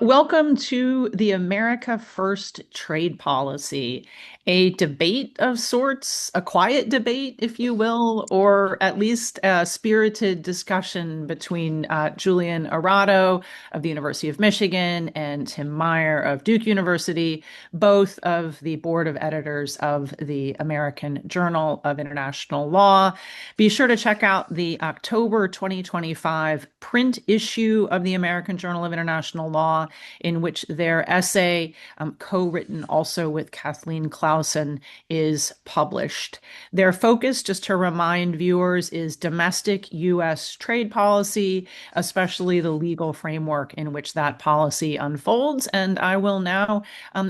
Welcome to the America First trade policy, a debate of sorts, a quiet debate, if you will, or at least a spirited discussion between Julian Arado of the University of Michigan and Tim Meyer of Duke University, both of the board of editors of the American Journal of International Law. Be sure to check out the October 2025 print issue of the American Journal of International Law, in which their essay, co-written also with Kathleen Clausen, is published. Their focus, just to remind viewers, is domestic U.S. trade policy, especially the legal framework in which that policy unfolds. And I will now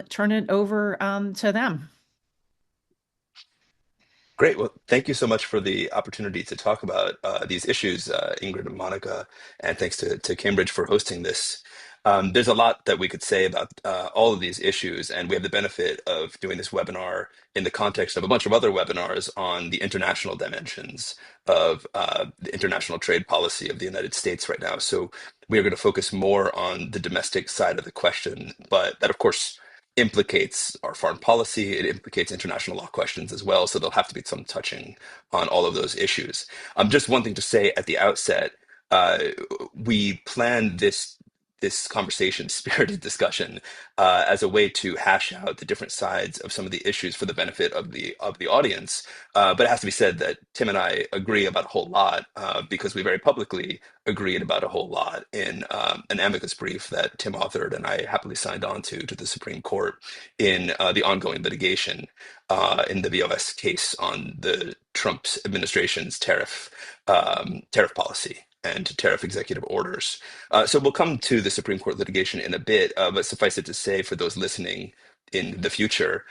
turn it over to them. Great. Well, thank you so much for the opportunity to talk about these issues, Ingrid and Monica, and thanks to Cambridge for hosting this. There's a lot that we could say about all of these issues, and we have the benefit of doing this webinar in the context of a bunch of other webinars on the international dimensions of the international trade policy of the United States right now. So we are going to focus more on the domestic side of the question, but that, of course, implicates our foreign policy. It implicates international law questions as well. So there'll have to be some touching on all of those issues. Just one thing to say at the outset: uh, we planned this conversation, spirited discussion, as a way to hash out the different sides of some of the issues for the benefit of the audience. But it has to be said that Tim and I agree about a whole lot because we very publicly agreed about a whole lot in an amicus brief that Tim authored and I happily signed on to the Supreme Court in the ongoing litigation in the VOS case on the Trump administration's tariff policy and tariff executive orders. So we'll come to the Supreme Court litigation in a bit, but suffice it to say for those listening in the future,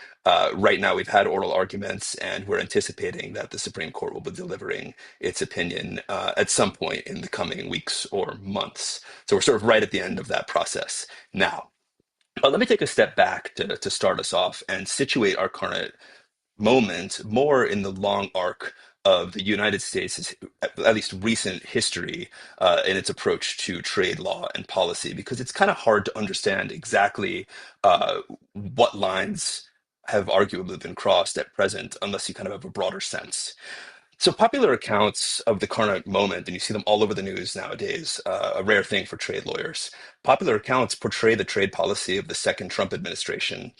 right now we've had oral arguments and we're anticipating that the Supreme Court will be delivering its opinion at some point in the coming weeks or months. So we're sort of right at the end of that process now. Let me take a step back to start us off and situate our current moment more in the long arc of the United States' at least recent history in its approach to trade law and policy, because it's kind of hard to understand exactly what lines have arguably been crossed at present unless you kind of have a broader sense. So popular accounts of the current moment, and you see them all over the news nowadays, a rare thing for trade lawyers. Popular accounts portray the trade policy of the second Trump administration,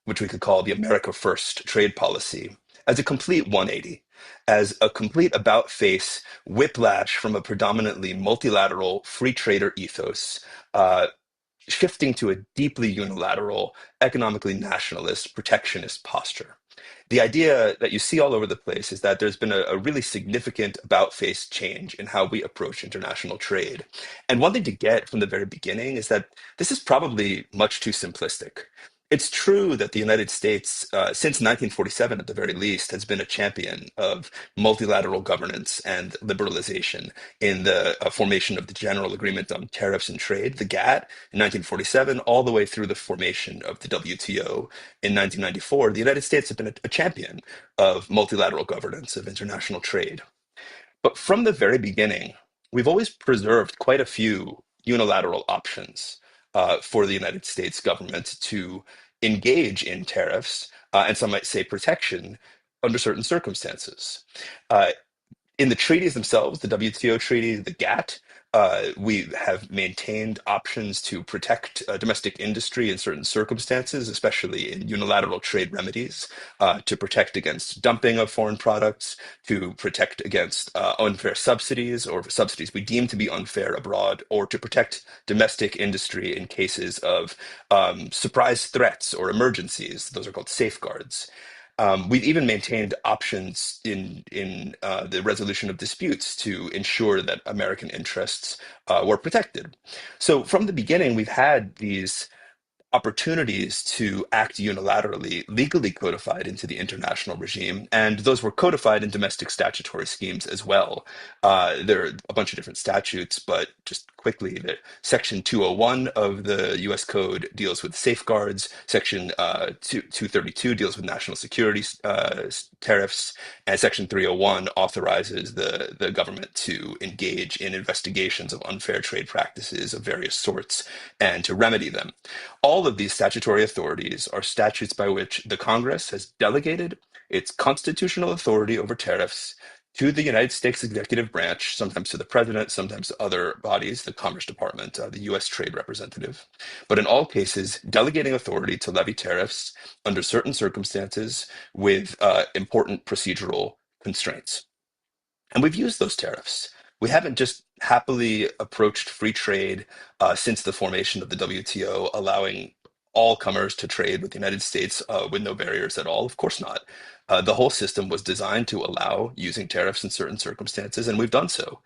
which we could call the America First trade policy, as a complete 180, as a complete about face whiplash from a predominantly multilateral free trader ethos, uh, shifting to a deeply unilateral, economically nationalist, protectionist posture. The idea that you see all over the place is that there's been a really significant about face change in how we approach international trade. And one thing to get from the very beginning is that this is probably much too simplistic. It's true that the United States, since 1947 at the very least, has been a champion of multilateral governance and liberalization in the formation of the General Agreement on Tariffs and Trade, the GATT, in 1947, all the way through the formation of the WTO in 1994. The United States has been a champion of multilateral governance of international trade. But from the very beginning, we've always preserved quite a few unilateral options for the United States government to engage in tariffs, and some might say protection, under certain circumstances. Uh, in the treaties themselves, the WTO treaty, the GATT, we have maintained options to protect domestic industry in certain circumstances, especially in unilateral trade remedies, to protect against dumping of foreign products, to protect against unfair subsidies or subsidies we deem to be unfair abroad, or to protect domestic industry in cases of surprise threats or emergencies. Those are called safeguards. We've even maintained options in the resolution of disputes to ensure that American interests were protected. So from the beginning, we've had these opportunities to act unilaterally, legally codified into the international regime, and those were codified in domestic statutory schemes as well. There are a bunch of different statutes, but just quickly that Section 201 of the US Code deals with safeguards, Section 232 deals with national security tariffs, and Section 301 authorizes the government to engage in investigations of unfair trade practices of various sorts and to remedy them. All of these statutory authorities are statutes by which the Congress has delegated its constitutional authority over tariffs to the United States executive branch, sometimes to the president, sometimes to other bodies, the Commerce Department, the US Trade Representative, but in all cases, delegating authority to levy tariffs under certain circumstances with important procedural constraints. And we've used those tariffs. We haven't just happily approached free trade since the formation of the WTO, allowing all comers to trade with the United States with no barriers at all. Of course not. The whole system was designed to allow using tariffs in certain circumstances, and we've done so.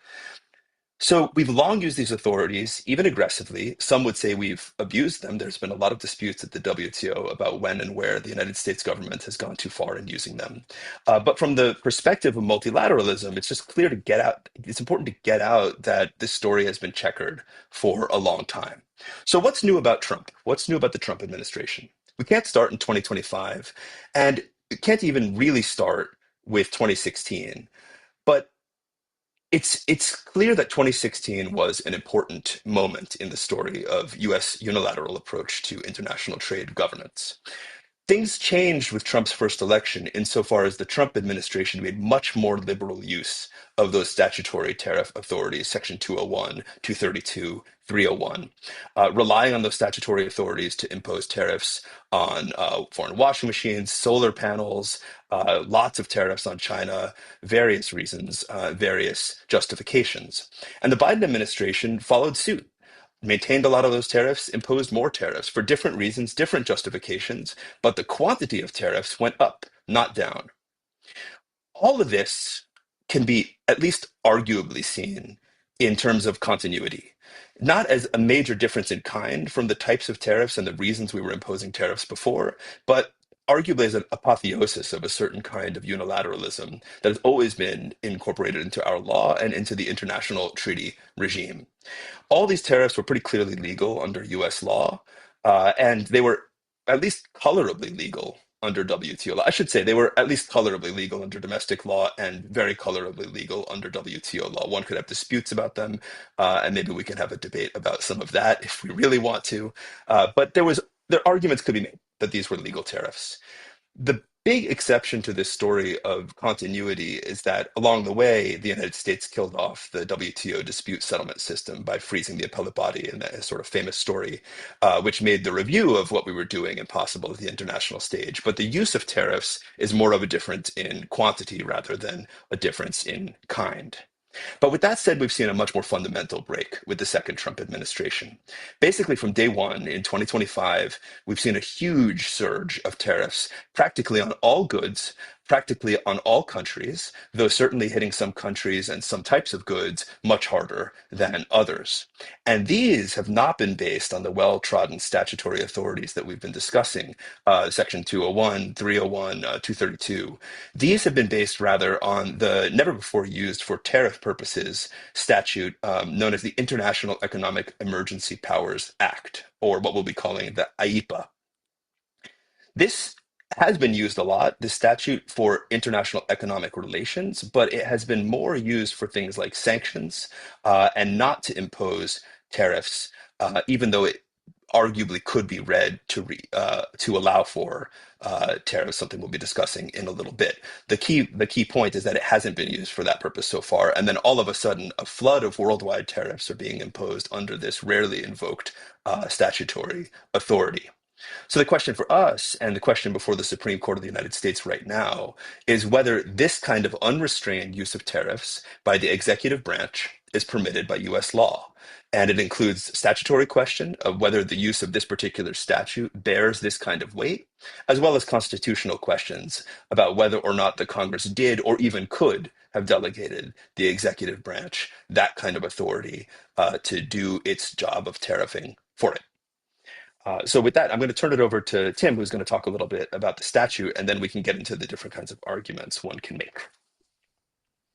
So we've long used these authorities, even aggressively. Some would say we've abused them. There's been a lot of disputes at the WTO about when and where the United States government has gone too far in using them. But from the perspective of multilateralism, it's just clear to get out. It's important to get out that this story has been checkered for a long time. So what's new about Trump? What's new about the Trump administration? We can't start in 2025, and it can't even really start with 2016. But it's clear that 2016 was an important moment in the story of US unilateral approach to international trade governance. Things changed with Trump's first election insofar as the Trump administration made much more liberal use of those statutory tariff authorities, Section 201, 232, 301, relying on those statutory authorities to impose tariffs on foreign washing machines, solar panels, lots of tariffs on China, various reasons, various justifications. And the Biden administration followed suit, maintained a lot of those tariffs, imposed more tariffs for different reasons, different justifications, but the quantity of tariffs went up, not down. All of this can be at least arguably seen in terms of continuity, not as a major difference in kind from the types of tariffs and the reasons we were imposing tariffs before, but arguably as an apotheosis of a certain kind of unilateralism that has always been incorporated into our law and into the international treaty regime. All these tariffs were pretty clearly legal under US law, and they were at least colorably legal under WTO law. I should say they were at least colorably legal under domestic law and very colorably legal under WTO law. One could have disputes about them, and maybe we can have a debate about some of that if we really want to. But their arguments could be made that these were legal tariffs. The big exception to this story of continuity is that along the way, the United States killed off the WTO dispute settlement system by freezing the appellate body in that sort of famous story, which made the review of what we were doing impossible at the international stage. But the use of tariffs is more of a difference in quantity rather than a difference in kind. But with that said, we've seen a much more fundamental break with the second Trump administration. Basically, from day one in 2025, we've seen a huge surge of tariffs practically on all goods, practically on all countries, though certainly hitting some countries and some types of goods much harder than others. And these have not been based on the well-trodden statutory authorities that we've been discussing, Section 201, 301, 232. These have been based rather on the never before used for tariff purposes statute known as the International Economic Emergency Powers Act, or what we'll be calling the IEPA. This has been used a lot, the statute for international economic relations, but it has been more used for things like sanctions and not to impose tariffs, even though it arguably could be read to allow for tariffs, something we'll be discussing in a little bit. The key point is that it hasn't been used for that purpose so far, and then all of a sudden, a flood of worldwide tariffs are being imposed under this rarely invoked statutory authority. So the question for us, and the question before the Supreme Court of the United States right now, is whether this kind of unrestrained use of tariffs by the executive branch is permitted by US law. And it includes statutory question of whether the use of this particular statute bears this kind of weight, as well as constitutional questions about whether or not the Congress did or even could have delegated the executive branch that kind of authority to do its job of tariffing for it. So with that, I'm going to turn it over to Tim, who's going to talk a little bit about the statute, and then we can get into the different kinds of arguments one can make.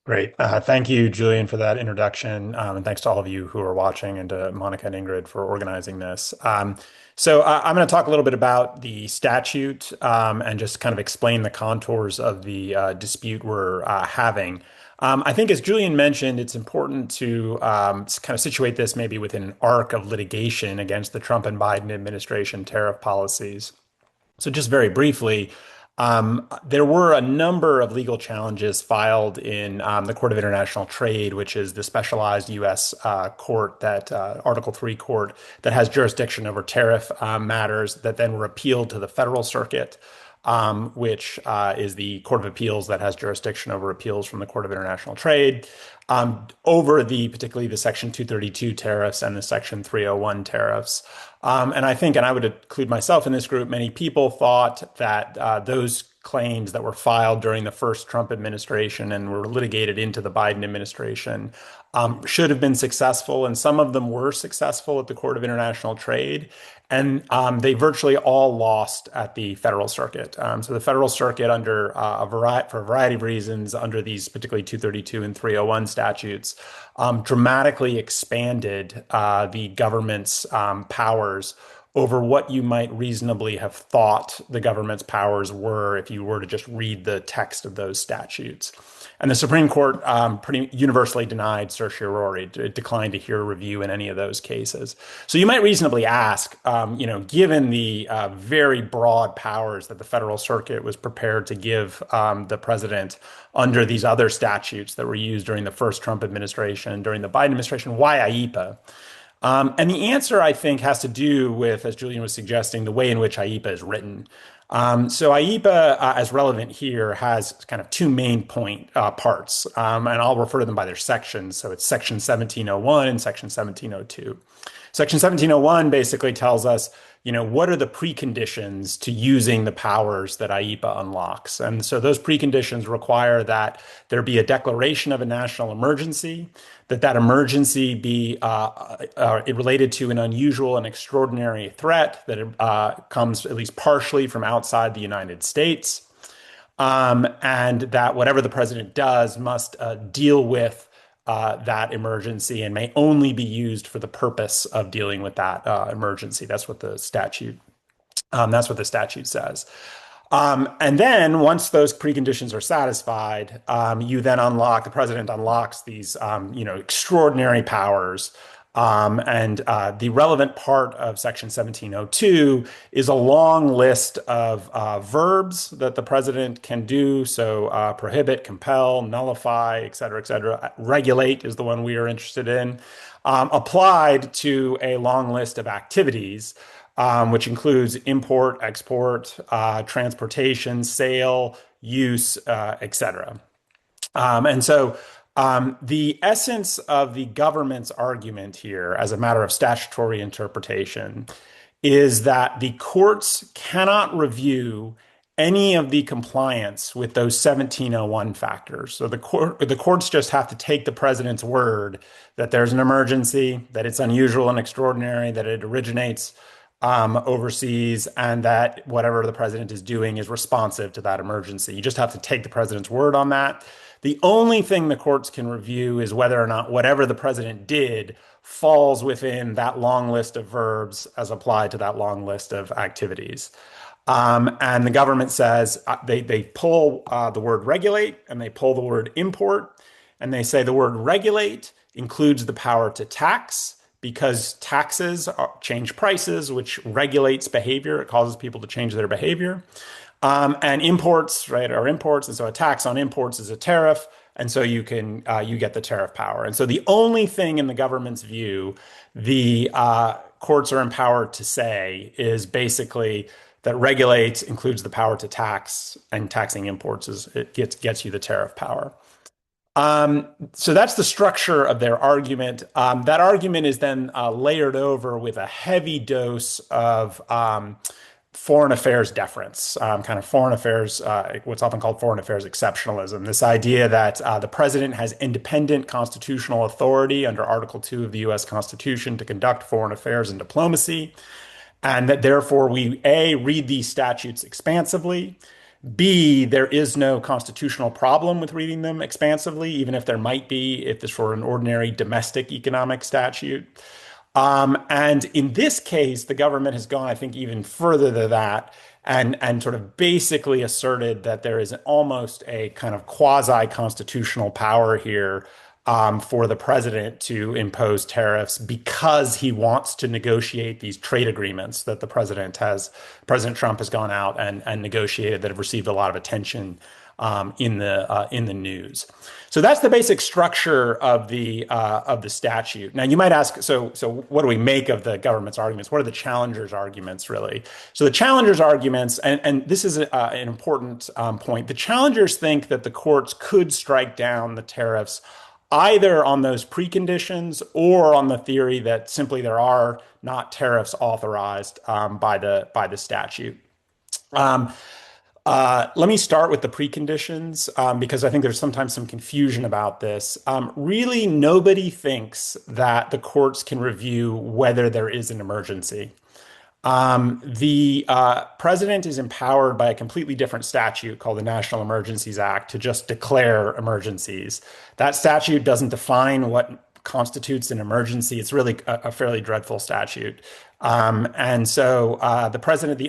Great. Thank you, Julian, for that introduction. And thanks to all of you who are watching and to Monica and Ingrid for organizing this. I'm going to talk a little bit about the statute and just kind of explain the contours of the dispute we're having. I think, as Julian mentioned, it's important to kind of situate this maybe within an arc of litigation against the Trump and Biden administration tariff policies. So, just very briefly, there were a number of legal challenges filed in the Court of International Trade, which is the specialized U.S. Court that Article 3 court that has jurisdiction over tariff matters that then were appealed to the Federal Circuit, which is the Court of Appeals that has jurisdiction over appeals from the Court of International Trade, over particularly the Section 232 tariffs and the Section 301 tariffs. And I think, and I would include myself in this group, many people thought that those claims that were filed during the first Trump administration and were litigated into the Biden administration should have been successful. And some of them were successful at the Court of International Trade. And they virtually all lost at the Federal Circuit. So the Federal Circuit, under for a variety of reasons, under these particularly 232 and 301 statutes, dramatically expanded the government's powers over what you might reasonably have thought the government's powers were if you were to just read the text of those statutes. And the Supreme Court pretty universally denied certiorari. It declined to hear a review in any of those cases. So you might reasonably ask, given the very broad powers that the Federal Circuit was prepared to give the president under these other statutes that were used during the first Trump administration, during the Biden administration, why IEPA? And the answer, I think, has to do with, as Julian was suggesting, the way in which IEPA is written. So IEPA, as relevant here, has kind of two main parts, and I'll refer to them by their sections. So it's Section 1701 and Section 1702. Section 1701 basically tells us, what are the preconditions to using the powers that IEPA unlocks? And so those preconditions require that there be a declaration of a national emergency, that emergency be related to an unusual and extraordinary threat, that it comes at least partially from outside the United States, and that whatever the president does must deal with that emergency and may only be used for the purpose of dealing with that emergency. That's what the statute. That's what the statute says. And then once those preconditions are satisfied, the president unlocks these, extraordinary powers. And the relevant part of Section 1702 is a long list of verbs that the president can do. So prohibit, compel, nullify, et cetera, et cetera. Regulate is the one we are interested in, applied to a long list of activities, which includes import, export, transportation, sale, use, et cetera. And so the essence of the government's argument here, as a matter of statutory interpretation, is that the courts cannot review any of the compliance with those 1701 factors. So the courts just have to take the president's word that there's an emergency, that it's unusual and extraordinary, that it originates overseas, and that whatever the president is doing is responsive to that emergency. You just have to take the president's word on that. The only thing the courts can review is whether or not whatever the president did falls within that long list of verbs as applied to that long list of activities. And the government says they pull the word regulate and they pull the word import, and they say the word regulate includes the power to tax, because taxes change prices, which regulates behavior. It causes people to change their behavior. And imports, right, are imports. And so a tax on imports is a tariff. And so you get the tariff power. And so the only thing in the government's view the courts are empowered to say is basically that regulate includes the power to tax, and taxing imports gets you the tariff power. So that's the structure of their argument. That argument is then layered over with a heavy dose of foreign affairs deference, kind of foreign affairs, what's often called foreign affairs exceptionalism. This idea that the president has independent constitutional authority under Article 2 of the U.S. Constitution to conduct foreign affairs and diplomacy, and that therefore we, A, read these statutes expansively, B, there is no constitutional problem with reading them expansively, even if there might be if this were an ordinary domestic economic statute. And in this case, the government has gone, I think, even further than that and sort of basically asserted that there is almost a kind of quasi-constitutional power here for the president to impose tariffs because he wants to negotiate these trade agreements that President Trump has gone out and negotiated that have received a lot of attention in the news. So that's the basic structure of the statute. Now you might ask, so what do we make of the government's arguments? What are the challengers' arguments really? So the challengers' arguments, and this is an important point. The challengers think that the courts could strike down the tariffs either on those preconditions or on the theory that simply there are not tariffs authorized by the statute. Let me start with the preconditions because I think there's sometimes some confusion about this. Really, nobody thinks that the courts can review whether there is an emergency. The president is empowered by a completely different statute called the National Emergencies Act to just declare emergencies. That statute doesn't define what constitutes an emergency. It's really a fairly dreadful statute. The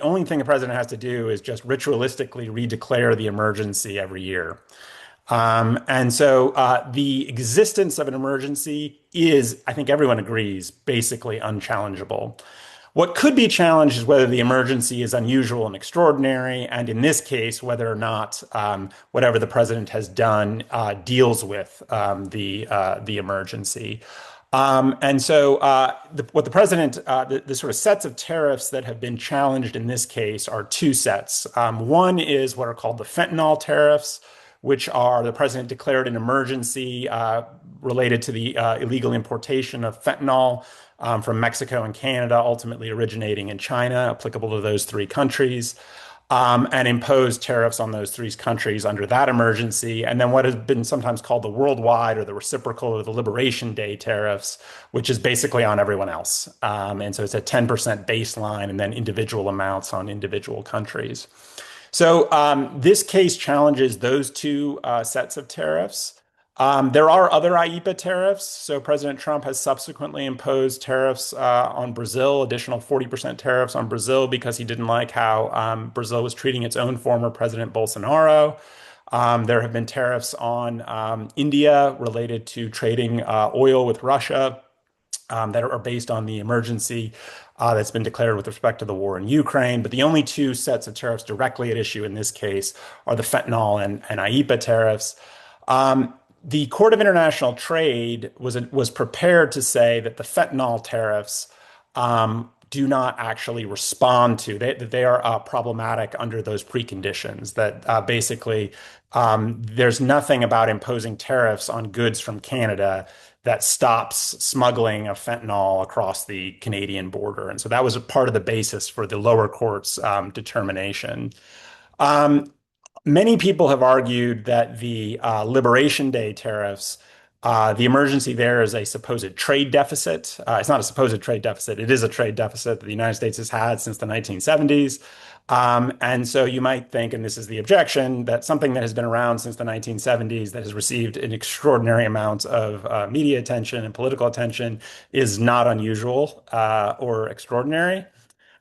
only thing the president has to do is just ritualistically redeclare the emergency every year. The existence of an emergency is, I think everyone agrees, basically unchallengeable. What could be challenged is whether the emergency is unusual and extraordinary, and in this case, whether or not whatever the president has done deals with the emergency. What the president, the sort of sets of tariffs that have been challenged in this case are two sets. One is what are called the fentanyl tariffs, which are the president declared an emergency related to the illegal importation of fentanyl from Mexico and Canada, ultimately originating in China, applicable to those three countries, and imposed tariffs on those three countries under that emergency. And then what has been sometimes called the worldwide or the reciprocal or the Liberation Day tariffs, which is basically on everyone else. It's a 10% baseline and then individual amounts on individual countries. So this case challenges those two sets of tariffs. There are other IEEPA tariffs. So President Trump has subsequently imposed tariffs on Brazil, additional 40% tariffs on Brazil because he didn't like how Brazil was treating its own former President Bolsonaro. There have been tariffs on India related to trading oil with Russia that are based on the emergency that's been declared with respect to the war in Ukraine. But the only two sets of tariffs directly at issue in this case are the fentanyl and IEEPA tariffs. The Court of International Trade was prepared to say that the fentanyl tariffs do not actually respond to that they are problematic under those preconditions. That basically there's nothing about imposing tariffs on goods from Canada that stops smuggling of fentanyl across the Canadian border, and so that was a part of the basis for the lower court's determination. Many people have argued that the Liberation Day tariffs, the emergency there is a supposed trade deficit. It's not a supposed trade deficit. It is a trade deficit that the United States has had since the 1970s. And so you might think, and this is the objection, that something that has been around since the 1970s that has received an extraordinary amount of media attention and political attention is not unusual or extraordinary,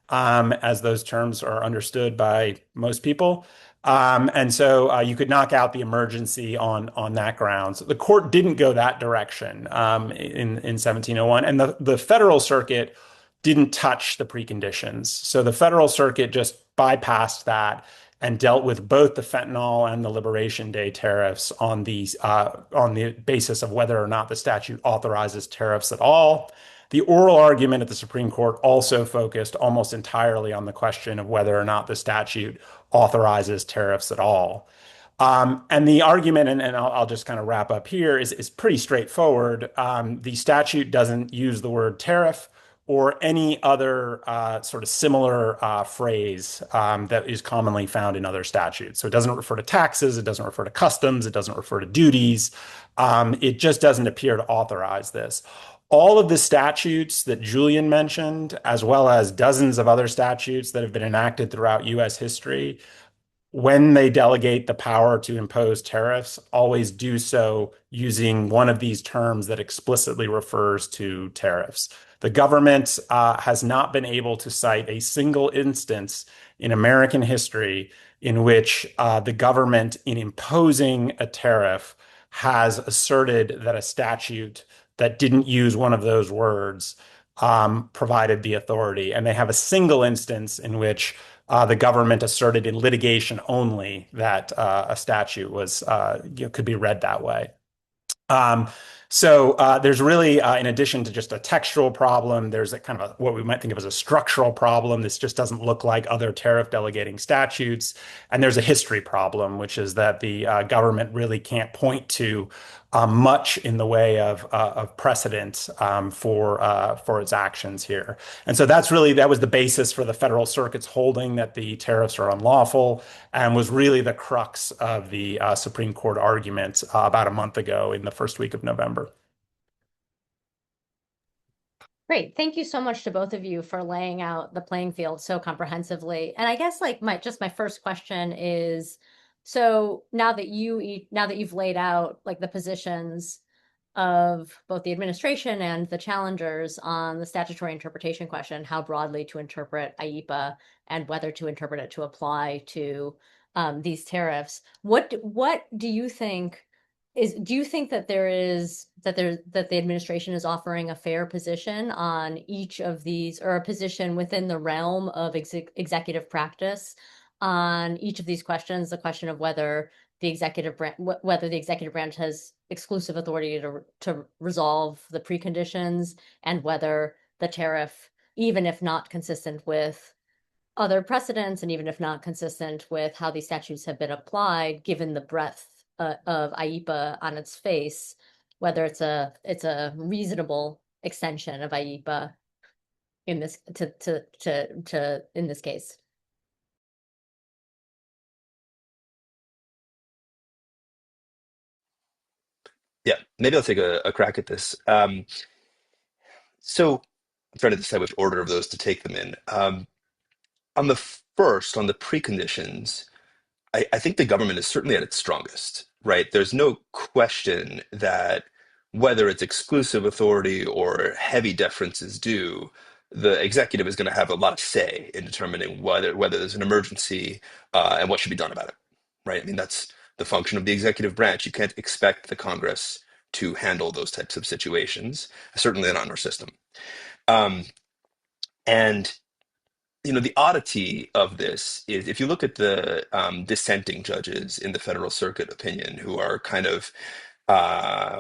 as those terms are understood by most people. You could knock out the emergency on that grounds. The court didn't go that direction in 1701, and the Federal Circuit didn't touch the preconditions. So the Federal Circuit just bypassed that and dealt with both the fentanyl and the Liberation Day tariffs on the basis of whether or not the statute authorizes tariffs at all. The oral argument at the Supreme Court also focused almost entirely on the question of whether or not the statute authorizes tariffs at all. And the argument, and I'll just kind of wrap up here, is pretty straightforward. The statute doesn't use the word tariff or any other sort of similar phrase that is commonly found in other statutes. So it doesn't refer to taxes, it doesn't refer to customs, it doesn't refer to duties. It just doesn't appear to authorize this. All of the statutes that Julian mentioned, as well as dozens of other statutes that have been enacted throughout U.S. history, when they delegate the power to impose tariffs, always do so using one of these terms that explicitly refers to tariffs. The government has not been able to cite a single instance in American history in which the government, in imposing a tariff, has asserted that a statute that didn't use one of those words provided the authority. And they have a single instance in which the government asserted in litigation only that a statute was could be read that way. Um, so there's really, in addition to just a textual problem, there's a kind of what we might think of as a structural problem. This just doesn't look like other tariff delegating statutes. And there's a history problem, which is that the government really can't point to much in the way of precedent for its actions here. And so that was the basis for the Federal Circuit's holding that the tariffs are unlawful, and was really the crux of the Supreme Court argument about a month ago in the first week of November. Great. Thank you so much to both of you for laying out the playing field so comprehensively. And I guess like my first question is, so now that you've laid out like the positions of both the administration and the challengers on the statutory interpretation question, how broadly to interpret IEEPA and whether to interpret it to apply to these tariffs, what do you think do you think that that the administration is offering a fair position on each of these, or a position within the realm of executive practice on each of these questions? The question of whether the executive branch has exclusive authority to resolve the preconditions, and whether the tariff, even if not consistent with other precedents, and even if not consistent with how these statutes have been applied, given the breadth of IEEPA on its face, whether it's a reasonable extension of IEEPA in this in this case. Yeah, maybe I'll take a crack at this. So I'm trying to decide which order of those to take them in. On the first, on the preconditions, I think the government is certainly at its strongest, right? There's no question that whether it's exclusive authority or heavy deference is due, the executive is going to have a lot of say in determining whether there's an emergency and what should be done about it, right? I mean, that's the function of the executive branch. You can't expect the Congress to handle those types of situations, certainly not in our system. Um, and the oddity of this is if you look at the dissenting judges in the Federal Circuit opinion, who are kind of,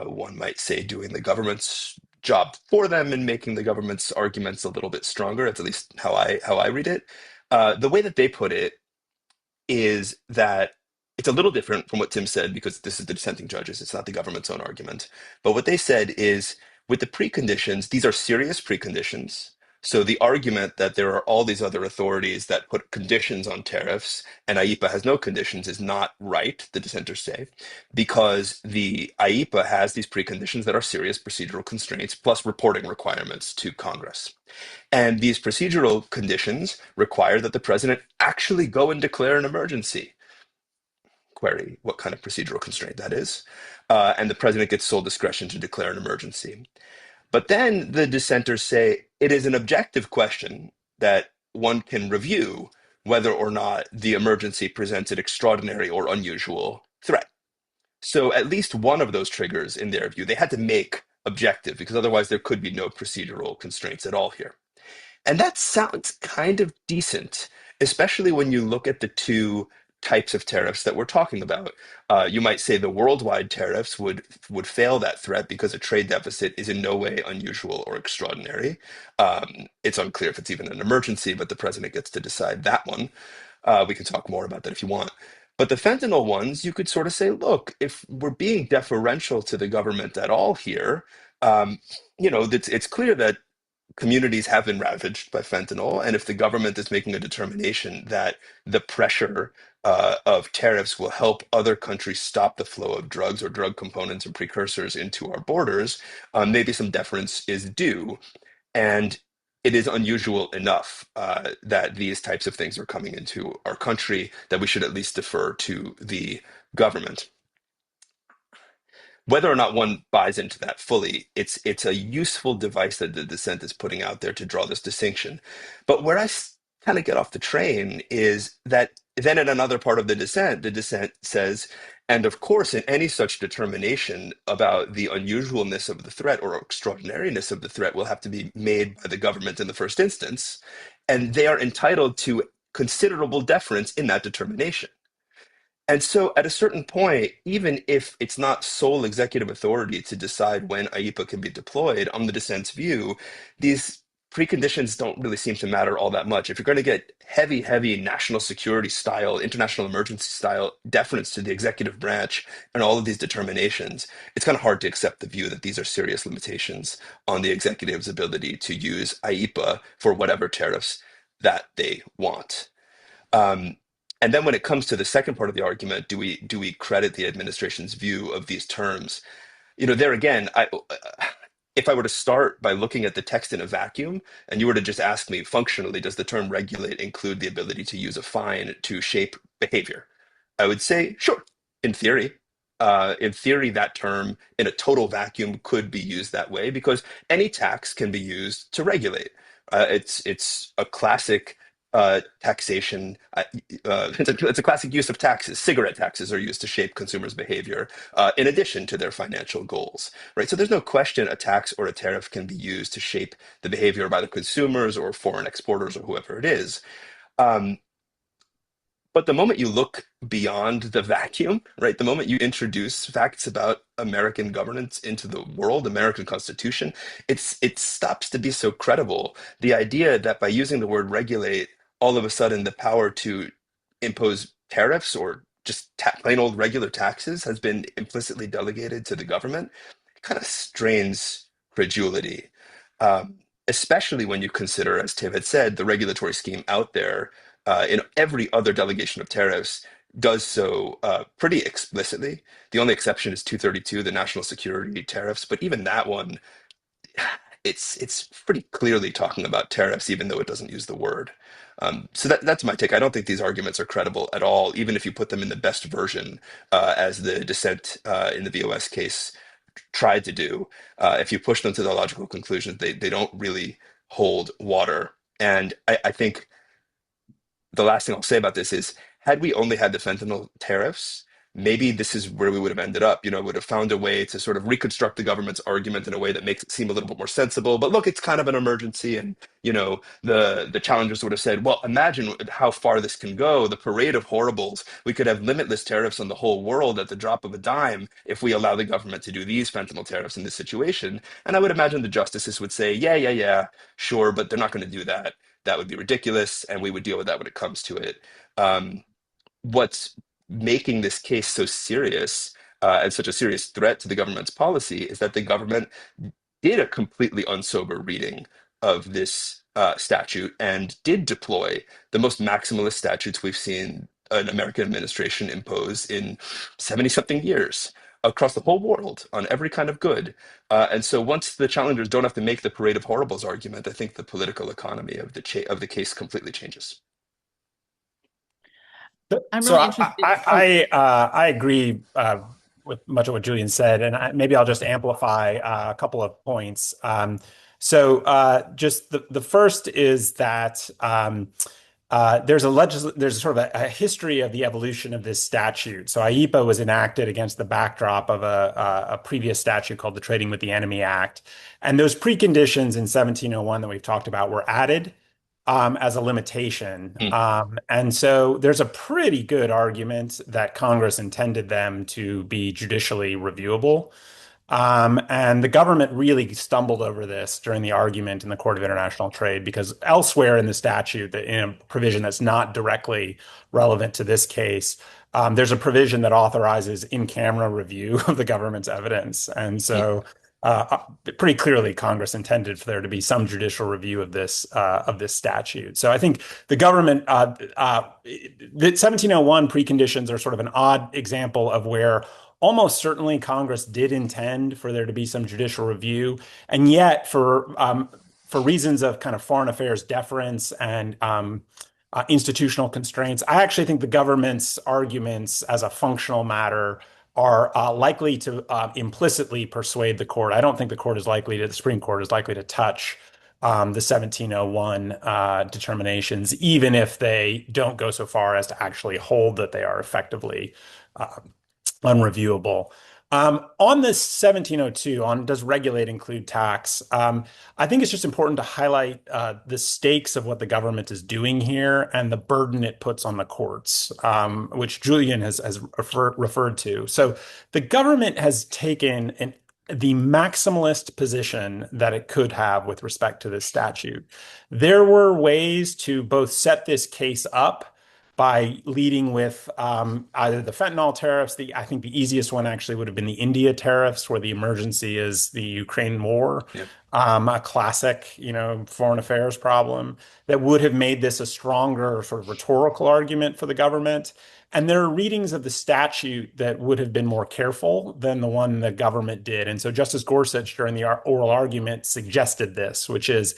one might say, doing the government's job for them and making the government's arguments a little bit stronger. That's at least how I read it. The way that they put it is that it's a little different from what Tim said, because this is the dissenting judges. It's not the government's own argument. But what they said is, with the preconditions, these are serious preconditions. So the argument that there are all these other authorities that put conditions on tariffs and IEEPA has no conditions is not right, the dissenters say, because the IEEPA has these preconditions that are serious procedural constraints plus reporting requirements to Congress. And these procedural conditions require that the president actually go and declare an emergency. Query what kind of procedural constraint that is. And the president gets sole discretion to declare an emergency. But then the dissenters say it is an objective question that one can review whether or not the emergency presents an extraordinary or unusual threat. So at least one of those triggers, in their view, they had to make objective, because otherwise there could be no procedural constraints at all here. And that sounds kind of decent, especially when you look at the two types of tariffs that we're talking about. You might say the worldwide tariffs would fail that threat because a trade deficit is in no way unusual or extraordinary. It's unclear if it's even an emergency, but the president gets to decide that one. We can talk more about that if you want. But the fentanyl ones, you could sort of say, look, if we're being deferential to the government at all here, it's clear that communities have been ravaged by fentanyl. And if the government is making a determination that the pressure of tariffs will help other countries stop the flow of drugs or drug components and precursors into our borders, maybe some deference is due. And it is unusual enough that these types of things are coming into our country that we should at least defer to the government. Whether or not one buys into that fully, it's a useful device that the dissent is putting out there to draw this distinction. But where I kind of get off the train is that then in another part of the dissent says, and of course, in any such determination about the unusualness of the threat or extraordinariness of the threat will have to be made by the government in the first instance, and they are entitled to considerable deference in that determination. And so at a certain point, even if it's not sole executive authority to decide when AIPA can be deployed, on the dissent's view, these preconditions don't really seem to matter all that much. If you're going to get heavy, heavy national security style, international emergency style deference to the executive branch and all of these determinations, it's kind of hard to accept the view that these are serious limitations on the executive's ability to use AIPA for whatever tariffs that they want. Um, and then when it comes to the second part of the argument, do we credit the administration's view of these terms? There again, if I were to start by looking at the text in a vacuum, and you were to just ask me functionally, does the term regulate include the ability to use a fine to shape behavior? I would say, sure, in theory. In theory, that term in a total vacuum could be used that way because any tax can be used to regulate. It's a classic taxation. It's a classic use of taxes. Cigarette taxes are used to shape consumers' behavior in addition to their financial goals, right? So there's no question a tax or a tariff can be used to shape the behavior of either consumers or foreign exporters or whoever it is. Um, but the moment you look beyond the vacuum, right, the moment you introduce facts about American governance into the world, American Constitution, it stops to be so credible. The idea that by using the word regulate, all of a sudden the power to impose tariffs or just plain old regular taxes has been implicitly delegated to the government kind of strains credulity. Especially when you consider, as Tim had said, the regulatory scheme out there in every other delegation of tariffs does so pretty explicitly. The only exception is 232, the national security tariffs, but even that one, it's pretty clearly talking about tariffs, even though it doesn't use the word. So that's my take. I don't think these arguments are credible at all, even if you put them in the best version, as the dissent in the VOS case tried to do. If you push them to the logical conclusions, they don't really hold water. And I think the last thing I'll say about this is, had we only had the fentanyl tariffs, maybe this is where we would have ended up. Would have found a way to sort of reconstruct the government's argument in a way that makes it seem a little bit more sensible. But look, it's kind of an emergency, and the challengers would have said, well, imagine how far this can go. The parade of horribles. We could have limitless tariffs on the whole world at the drop of a dime if we allow the government to do these fentanyl tariffs in this situation. And I would imagine the justices would say, yeah, yeah, yeah, sure, but they're not going to do that. That would be ridiculous, and we would deal with that when it comes to it. Um, what's making this case so serious and such a serious threat to the government's policy is that the government did a completely unsober reading of this statute and did deploy the most maximalist statutes we've seen an American administration impose in 70 something years across the whole world on every kind of good. And so once the challengers don't have to make the parade of horribles argument, I think the political economy of the case completely changes. I'm So really interested. I agree with much of what Julian said, and maybe I'll just amplify a couple of points. Just the first is that there's sort of a history of the evolution of this statute. So IEPA was enacted against the backdrop of a previous statute called the Trading with the Enemy Act, and those preconditions in 1701 that we've talked about were added as a limitation. Hmm. And so there's a pretty good argument that Congress intended them to be judicially reviewable. And the government really stumbled over this during the argument in the Court of International Trade because elsewhere in the statute, in a provision that's not directly relevant to this case, there's a provision that authorizes in-camera review of the government's evidence. And so pretty clearly Congress intended for there to be some judicial review of this statute. So I think the government, the 1701 preconditions are sort of an odd example of where almost certainly Congress did intend for there to be some judicial review, and yet for reasons of kind of foreign affairs deference and institutional constraints, I actually think the government's arguments as a functional matter are likely to implicitly persuade the court. I don't think the Supreme Court is likely to touch the 1701 determinations, even if they don't go so far as to actually hold that they are effectively uh, unreviewable. On this 1702, on does regulate include tax? I think it's just important to highlight the stakes of what the government is doing here and the burden it puts on the courts, which Julian has referred to. So the government has taken the maximalist position that it could have with respect to this statute. There were ways to both set this case up by leading with either the fentanyl tariffs. I think the easiest one actually would have been the India tariffs, where the emergency is the Ukraine war, Yep. a classic, foreign affairs problem that would have made this a stronger sort of rhetorical argument for the government. And there are readings of the statute that would have been more careful than the one the government did. And so Justice Gorsuch, during the oral argument, suggested this, which is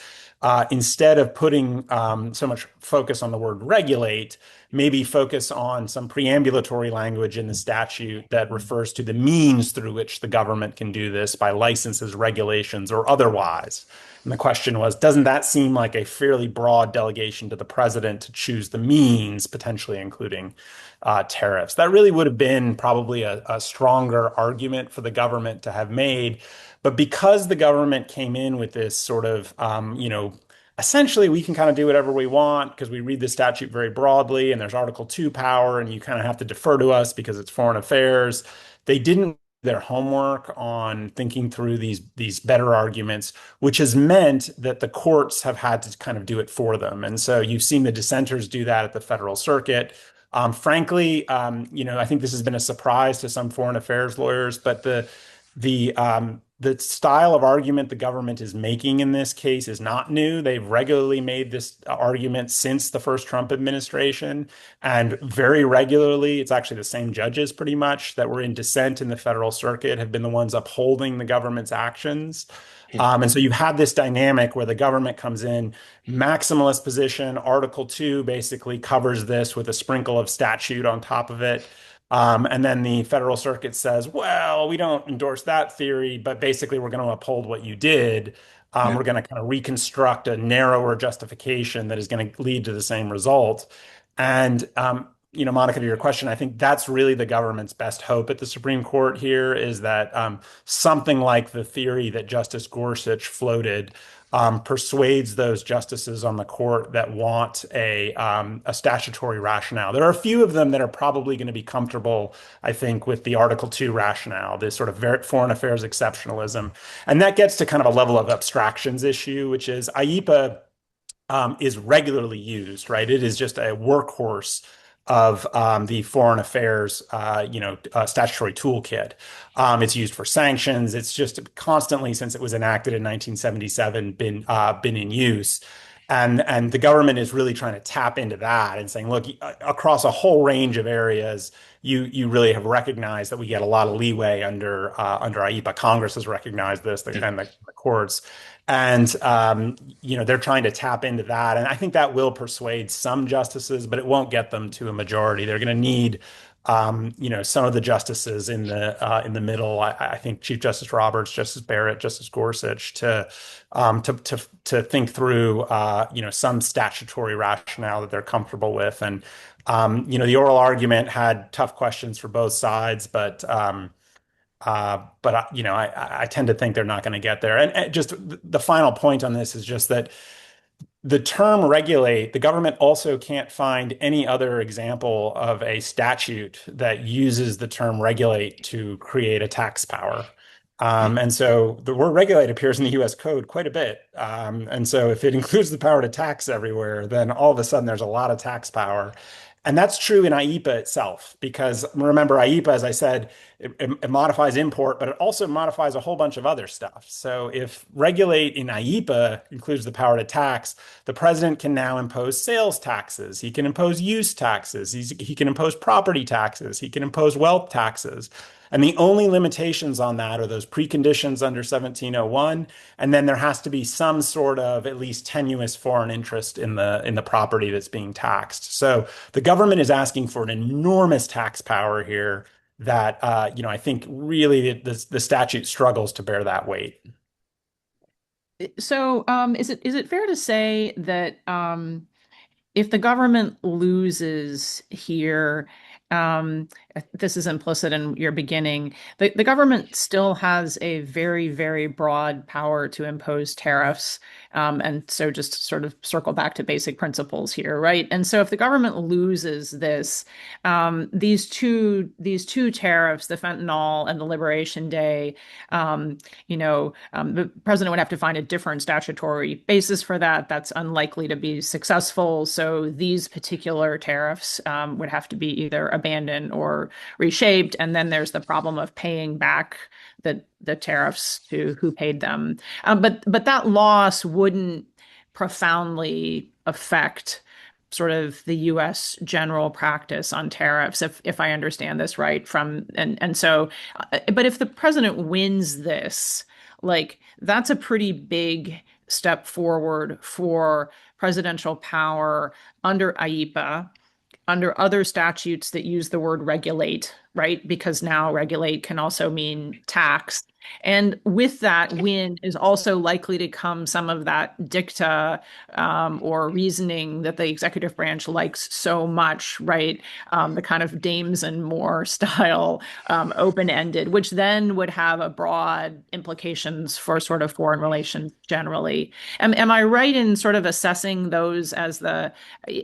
instead of putting so much focus on the word regulate, maybe focus on some preambulatory language in the statute that refers to the means through which the government can do this by licenses, regulations, or otherwise. And the question was, doesn't that seem like a fairly broad delegation to the president to choose the means, potentially including tariffs? That really would have been probably a stronger argument for the government to have made. But because the government came in with this sort of, essentially we can kind of do whatever we want because we read the statute very broadly and there's Article 2 power and you kind of have to defer to us because it's foreign affairs. They didn't do their homework on thinking through these better arguments, which has meant that the courts have had to kind of do it for them. And so you've seen the dissenters do that at the federal circuit. Frankly, I think this has been a surprise to some foreign affairs lawyers, but the style of argument the government is making in this case is not new. They've regularly made this argument since the first Trump administration, and very regularly, it's actually the same judges pretty much that were in dissent in the federal circuit have been the ones upholding the government's actions. And so you have this dynamic where the government comes in, maximalist position, Article 2 basically covers this with a sprinkle of statute on top of it. And then the federal circuit says, well, we don't endorse that theory, but basically we're going to uphold what you did. Yeah. We're going to kind of reconstruct a narrower justification that is going to lead to the same result. And, Monica, to your question, I think that's really the government's best hope at the Supreme Court here is that something like the theory that Justice Gorsuch floated persuades those justices on the court that want a statutory rationale. There are a few of them that are probably going to be comfortable, I think, with the Article 2 rationale, this sort of foreign affairs exceptionalism. And that gets to kind of a level of abstractions issue, which is IEPA is regularly used, right? It is just a workhorse of the foreign affairs, statutory toolkit. It's used for sanctions. It's just constantly, since it was enacted in 1977, been in use. And the government is really trying to tap into that and saying, look, across a whole range of areas, you really have recognized that we get a lot of leeway under IEPA. Congress has recognized this, and the courts. And, they're trying to tap into that. And I think that will persuade some justices, but it won't get them to a majority. They're going to need, some of the justices in the middle. I think Chief Justice Roberts, Justice Barrett, Justice Gorsuch to think through, some statutory rationale that they're comfortable with. And, the oral argument had tough questions for both sides, but I tend to think they're not going to get there. And just the final point on this is just that the term regulate, the government also can't find any other example of a statute that uses the term regulate to create a tax power. And so the word regulate appears in the US Code quite a bit. And so if it includes the power to tax everywhere, then all of a sudden there's a lot of tax power. And that's true in IEPA itself, because remember, IEPA, as I said, it modifies import, but it also modifies a whole bunch of other stuff. So if regulate in IEPA includes the power to tax, the president can now impose sales taxes. He can impose use taxes. He can impose property taxes. He can impose wealth taxes. And the only limitations on that are those preconditions under 1701. And then there has to be some sort of at least tenuous foreign interest in the property that's being taxed. So the government is asking for an enormous tax power here that I think really the statute struggles to bear that weight. So, is it fair to say that if the government loses here, um, this is implicit in your beginning, the government still has a very, very broad power to impose tariffs. And so just to sort of circle back to basic principles here, right? And so if the government loses this, these two tariffs, the fentanyl and the Liberation Day, the president would have to find a different statutory basis for that. That's unlikely to be successful. So these particular tariffs would have to be either abandoned or reshaped. And then there's the problem of paying back the tariffs to who paid them. But that loss wouldn't profoundly affect sort of the U.S. general practice on tariffs, if I understand this right. But if the president wins this, like that's a pretty big step forward for presidential power under IEPA, under other statutes that use the word regulate, right? Because now regulate can also mean tax. And with that win is also likely to come some of that dicta or reasoning that the executive branch likes so much, right? The kind of Dames and More style open-ended, which then would have a broad implications for sort of foreign relations generally. Am I right in sort of assessing those as the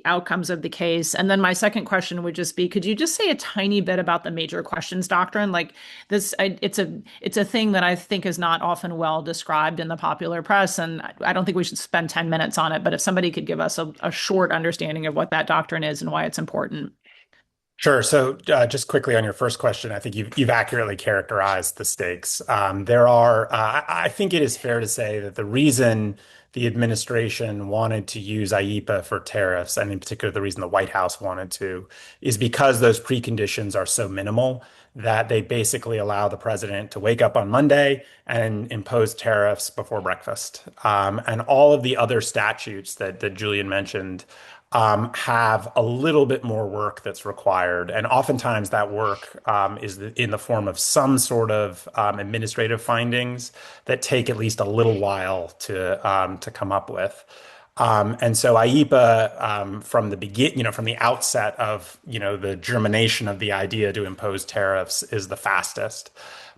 outcomes of the case? And then my second question would just be, could you just say a tiny bit about the major questions doctrine? Like this, it's a thing that I think is not often well described in the popular press, and I don't think we should spend 10 minutes on it. But if somebody could give us a short understanding of what that doctrine is and why it's important. Sure. So, just quickly on your first question, I think you've accurately characterized the stakes. I think it is fair to say that the reason the administration wanted to use IEPA for tariffs, and in particular the reason the White House wanted to, is because those preconditions are so minimal that they basically allow the president to wake up on Monday and impose tariffs before breakfast. And all of the other statutes that Julian mentioned have a little bit more work that's required. And oftentimes that work is in the form of some sort of administrative findings that take at least a little while to come up with. And so IEPA, from the outset of, the germination of the idea to impose tariffs is the fastest.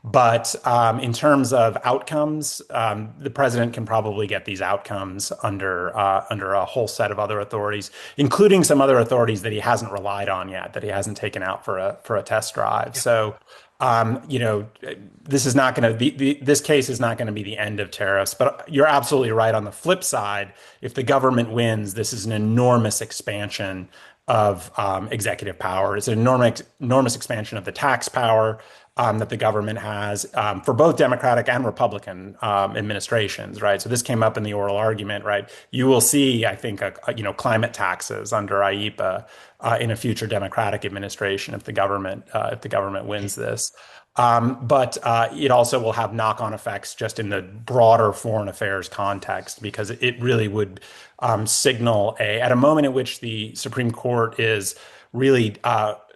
But in terms of outcomes, the president can probably get these outcomes under a whole set of other authorities, including some other authorities that he hasn't relied on yet, that he hasn't taken out for a test drive. So, this is not going to be this case is not going to be the end of tariffs. But you're absolutely right. On the flip side, if the government wins, this is an enormous expansion of executive power. It's an enormous expansion of the tax power that the government has for both Democratic and Republican administrations, right? So this came up in the oral argument, right? You will see, I think, climate taxes under IEPA in a future Democratic administration if the government wins this. But it also will have knock-on effects just in the broader foreign affairs context because it really would signal at a moment in which the Supreme Court is really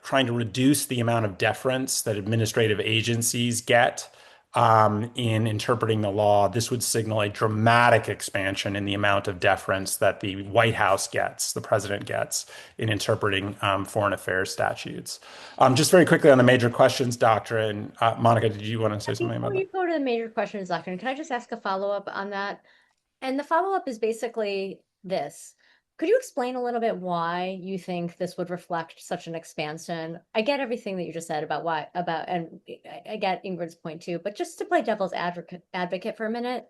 trying to reduce the amount of deference that administrative agencies get in interpreting the law. This would signal a dramatic expansion in the amount of deference that the White House gets, the president gets, in interpreting foreign affairs statutes. Just very quickly on the major questions doctrine, Monica, did you want to say something about Before that? you go to the major questions doctrine, can I just ask a follow-up on that? And the follow-up is basically this. Could you explain a little bit why you think this would reflect such an expansion? I get everything that you just said about and I get Ingrid's point too, but just to play devil's advocate for a minute,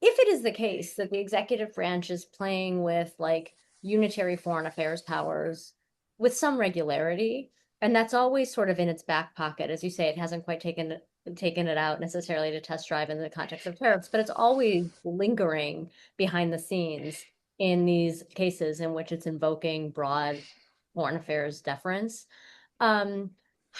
if it is the case that the executive branch is playing with like unitary foreign affairs powers with some regularity, and that's always sort of in its back pocket, as you say, it hasn't quite taken it out necessarily to test drive in the context of tariffs, but it's always lingering behind the scenes in these cases in which it's invoking broad foreign affairs deference. Um,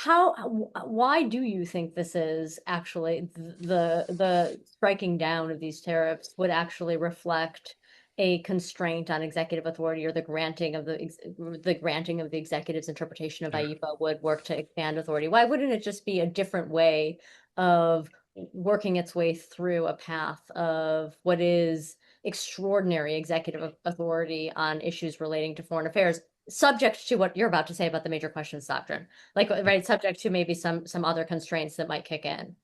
Why do you think this is actually the striking down of these tariffs would actually reflect a constraint on executive authority, or the granting of the granting of the executive's interpretation of IEPA would work to expand authority? Why wouldn't it just be a different way of working its way through a path of what is extraordinary executive authority on issues relating to foreign affairs, subject to what you're about to say about the major questions doctrine, like, right, subject to maybe some other constraints that might kick in?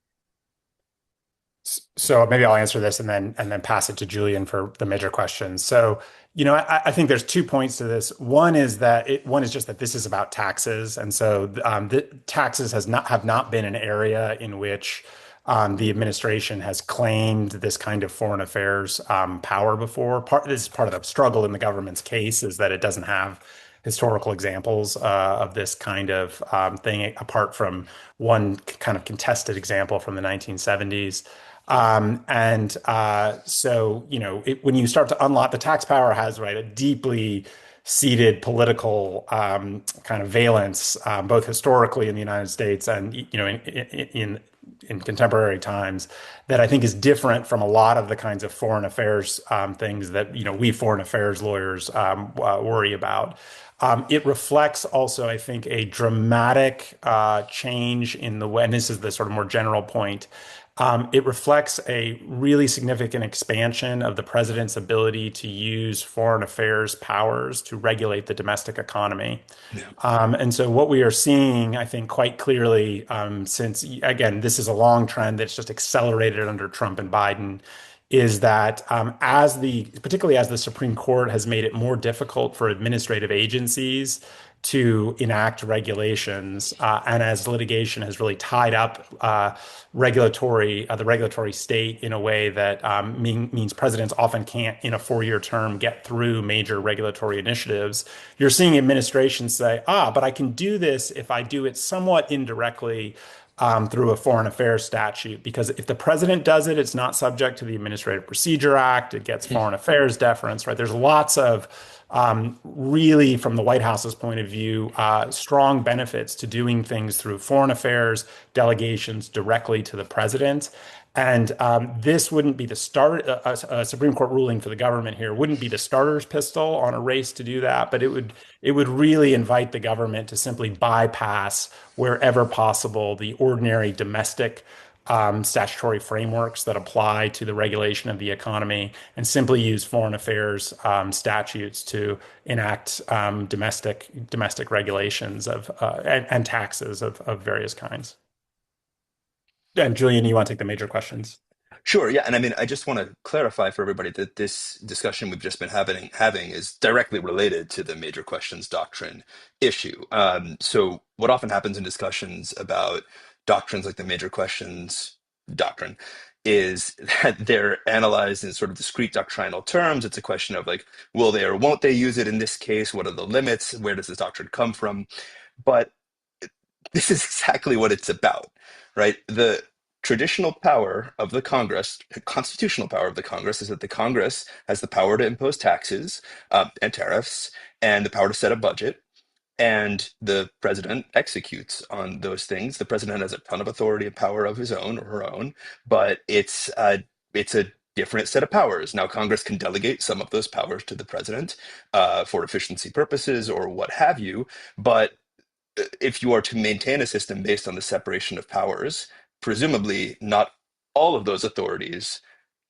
So maybe I'll answer this and then pass it to Julian for the major questions. So, I think there's 2 points to this. One is just that this is about taxes, and so the taxes have not been an area in which the administration has claimed this kind of foreign affairs power before. This is part of the struggle in the government's case, is that it doesn't have historical examples of this kind of thing, apart from one kind of contested example from the 1970s. When you start to unlock, the tax power has, right, a deeply seated political kind of valence, both historically in the United States and in contemporary times, that I think is different from a lot of the kinds of foreign affairs things that we foreign affairs lawyers worry about. It reflects also, I think, a dramatic change in the way, and this is the sort of more general point. It reflects a really significant expansion of the president's ability to use foreign affairs powers to regulate the domestic economy. Yeah. And so what we are seeing, I think, quite clearly, since, again, this is a long trend that's just accelerated under Trump and Biden, is that particularly as the Supreme Court has made it more difficult for administrative agencies to enact regulations, and as litigation has really tied up the regulatory state in a way that means presidents often can't, in a 4-year term, get through major regulatory initiatives. You're seeing administrations say, but I can do this if I do it somewhat indirectly through a foreign affairs statute, because if the president does it, it's not subject to the Administrative Procedure Act. It gets foreign affairs deference, right? There's lots of really, from the White House's point of view, strong benefits to doing things through foreign affairs delegations directly to the president. And this wouldn't be the start. A Supreme Court ruling for the government here wouldn't be the starter's pistol on a race to do that, but it would really invite the government to simply bypass, wherever possible, the ordinary domestic statutory frameworks that apply to the regulation of the economy, and simply use foreign affairs statutes to enact domestic regulations and taxes of various kinds. And Julian, you want to take the major questions? Sure, yeah, and I mean, I just want to clarify for everybody that this discussion we've just been having is directly related to the major questions doctrine issue. So, what often happens in discussions about doctrines like the major questions doctrine is that they're analyzed in sort of discrete doctrinal terms. It's a question of like, will they or won't they use it in this case? What are the limits? Where does this doctrine come from? But this is exactly what it's about, right? The traditional power of the Congress, constitutional power of the Congress, is that the Congress has the power to impose taxes and tariffs, and the power to set a budget, and the president executes on those things. The president has a ton of authority and power of his own or her own, but it's a different set of powers. Now, Congress can delegate some of those powers to the president for efficiency purposes or what have you, but if you are to maintain a system based on the separation of powers, presumably not all of those authorities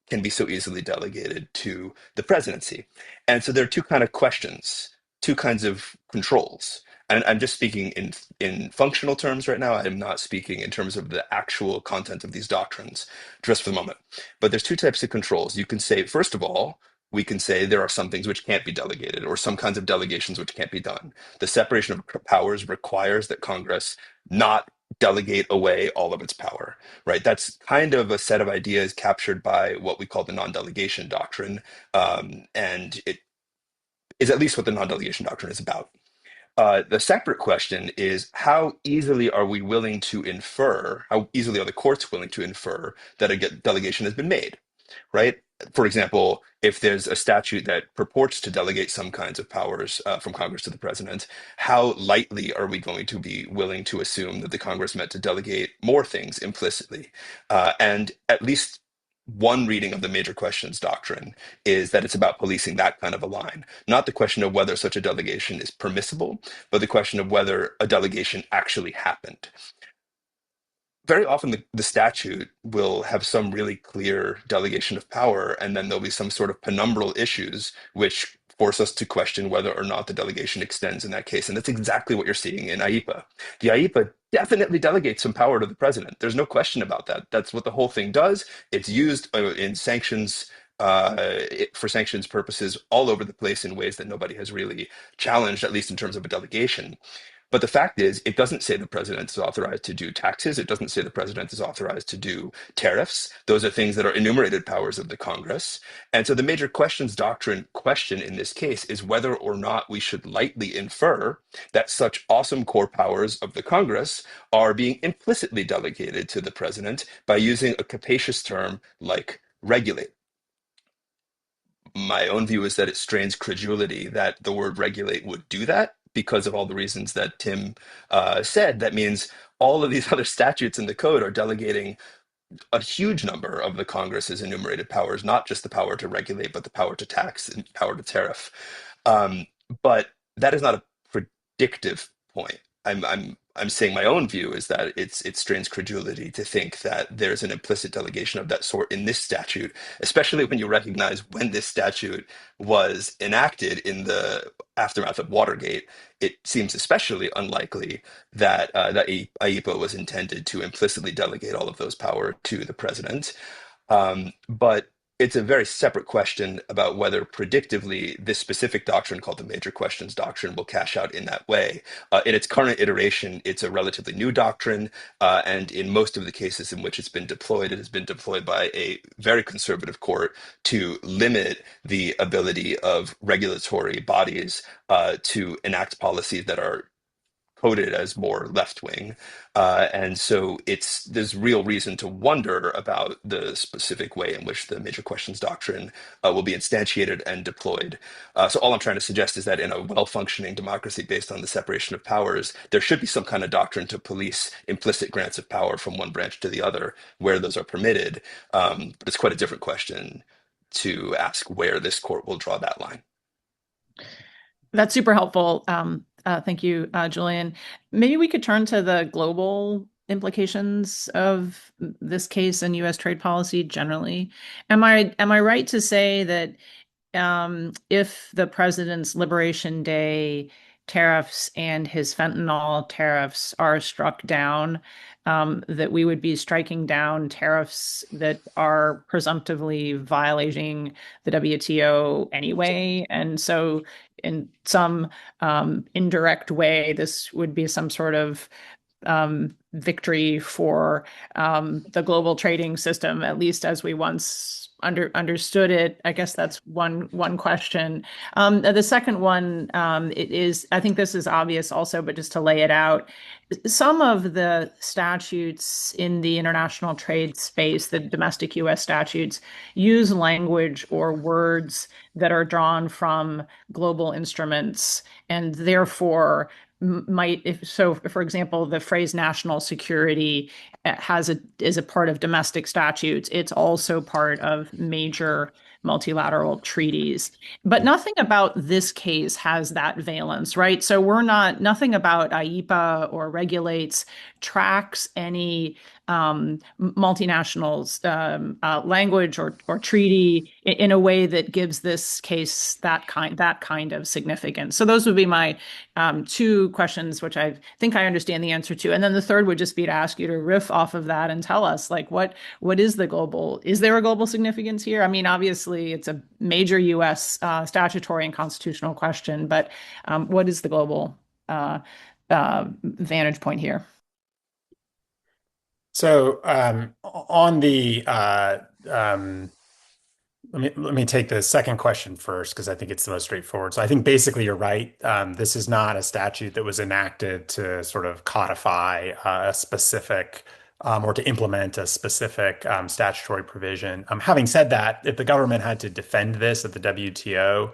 can be so easily delegated to the presidency. And so there are two kind of questions, two kinds of controls. And I'm just speaking in functional terms right now. I'm not speaking in terms of the actual content of these doctrines, just for the moment. But there's two types of controls. You can say, first of all, we can say there are some things which can't be delegated, or some kinds of delegations which can't be done. The separation of powers requires that Congress not delegate away all of its power, right? That's kind of a set of ideas captured by what we call the non-delegation doctrine, and it is at least what the non-delegation doctrine is about. The separate question is, how easily are we willing to infer, how easily are the courts willing to infer that a delegation has been made, right? For example, if there's a statute that purports to delegate some kinds of powers from Congress to the president, how lightly are we going to be willing to assume that the Congress meant to delegate more things implicitly? And at least one reading of the major questions doctrine is that it's about policing that kind of a line, not the question of whether such a delegation is permissible, but the question of whether a delegation actually happened. Very often the statute will have some really clear delegation of power, and then there'll be some sort of penumbral issues which force us to question whether or not the delegation extends in that case. And that's exactly what you're seeing in AIPA. The AIPA definitely delegates some power to the president. There's no question about that. That's what the whole thing does. It's used in sanctions. For sanctions purposes all over the place in ways that nobody has really challenged, at least in terms of a delegation. But the fact is, it doesn't say the president is authorized to do taxes. It doesn't say the president is authorized to do tariffs. Those are things that are enumerated powers of the Congress. And so the major questions doctrine question in this case is whether or not we should lightly infer that such awesome core powers of the Congress are being implicitly delegated to the president by using a capacious term like regulate. My own view is that it strains credulity that the word regulate would do that because of all the reasons that Tim said. That means all of these other statutes in the code are delegating a huge number of the Congress's enumerated powers, not just the power to regulate, but the power to tax and power to tariff. Um, but that is not a predictive point. I'm saying my own view is that it strains credulity to think that there's an implicit delegation of that sort in this statute, especially when you recognize when this statute was enacted in the aftermath of Watergate. It seems especially unlikely that that AIPA was intended to implicitly delegate all of those power to the president. But it's a very separate question about whether predictively this specific doctrine called the major questions doctrine will cash out in that way. In its current iteration, it's a relatively new doctrine, and in most of the cases in which it's been deployed, it has been deployed by a very conservative court to limit the ability of regulatory bodies to enact policies that are coded as more left wing. And so there's real reason to wonder about the specific way in which the major questions doctrine will be instantiated and deployed. So all I'm trying to suggest is that in a well-functioning democracy based on the separation of powers, there should be some kind of doctrine to police implicit grants of power from one branch to the other where those are permitted. But it's quite a different question to ask where this court will draw that line. That's super helpful. Thank you, Julian. Maybe we could turn to the global implications of this case and U.S. trade policy generally. Am I right to say that if the president's Liberation Day tariffs and his fentanyl tariffs are struck down, that we would be striking down tariffs that are presumptively violating the WTO anyway? And so in some indirect way, this would be some sort of victory for the global trading system, at least as we once understood it. I guess that's one question. The second one, I think this is obvious also, but just to lay it out, some of the statutes in the international trade space, the domestic U.S. statutes, use language or words that are drawn from global instruments, and therefore for example, the phrase national security is a part of domestic statutes. It's also part of major multilateral treaties. But nothing about this case has that valence, right? So nothing about AIPA or regulates, tracks any multinationals language or treaty in a way that gives this case that kind of significance. So those would be my two questions, which I think I understand the answer to. And then the third would just be to ask you to riff off of that and tell us, like, what is there a global significance here? I mean, obviously it's a major US statutory and constitutional question, but what is the global vantage point here? So on the let me take the second question first because I think it's the most straightforward. So I think basically you're right. This is not a statute that was enacted to sort of codify a specific or to implement a specific statutory provision. Having said that, if the government had to defend this at the WTO,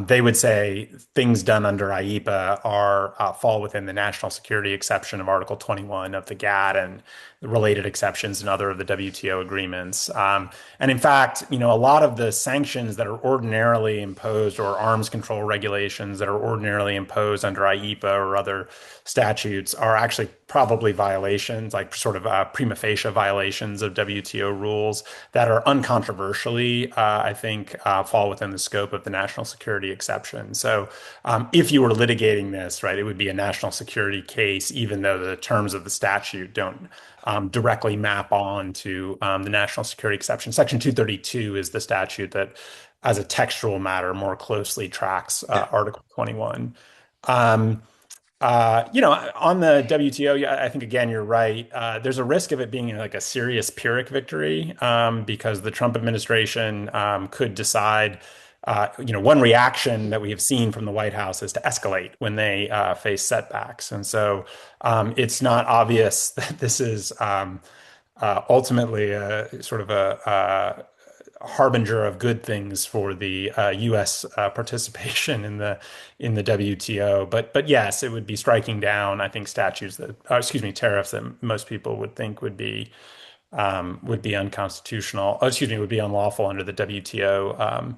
they would say things done under IEPA are fall within the national security exception of Article 21 of the GATT and the related exceptions in other of the WTO agreements. And in fact, a lot of the sanctions that are ordinarily imposed or arms control regulations that are ordinarily imposed under IEPA or other statutes are actually probably violations, like sort of prima facie violations of WTO rules that are uncontroversially, I think, fall within the scope of the national security exception. So if you were litigating this, right, it would be a national security case, even though the terms of the statute don't directly map on to the national security exception. Section 232 is the statute that, as a textual matter, more closely tracks Yeah. Article 21. On the WTO, yeah, I think again you're right. There's a risk of it being like a serious Pyrrhic victory because the Trump administration could decide. One reaction that we have seen from the White House is to escalate when they face setbacks, and so it's not obvious that this is ultimately a sort of a harbinger of good things for the U.S. Participation in the WTO. But yes, it would be striking down, I think, statutes that, excuse me, tariffs that most people would think would be unconstitutional. Oh, excuse me, would be unlawful under the WTO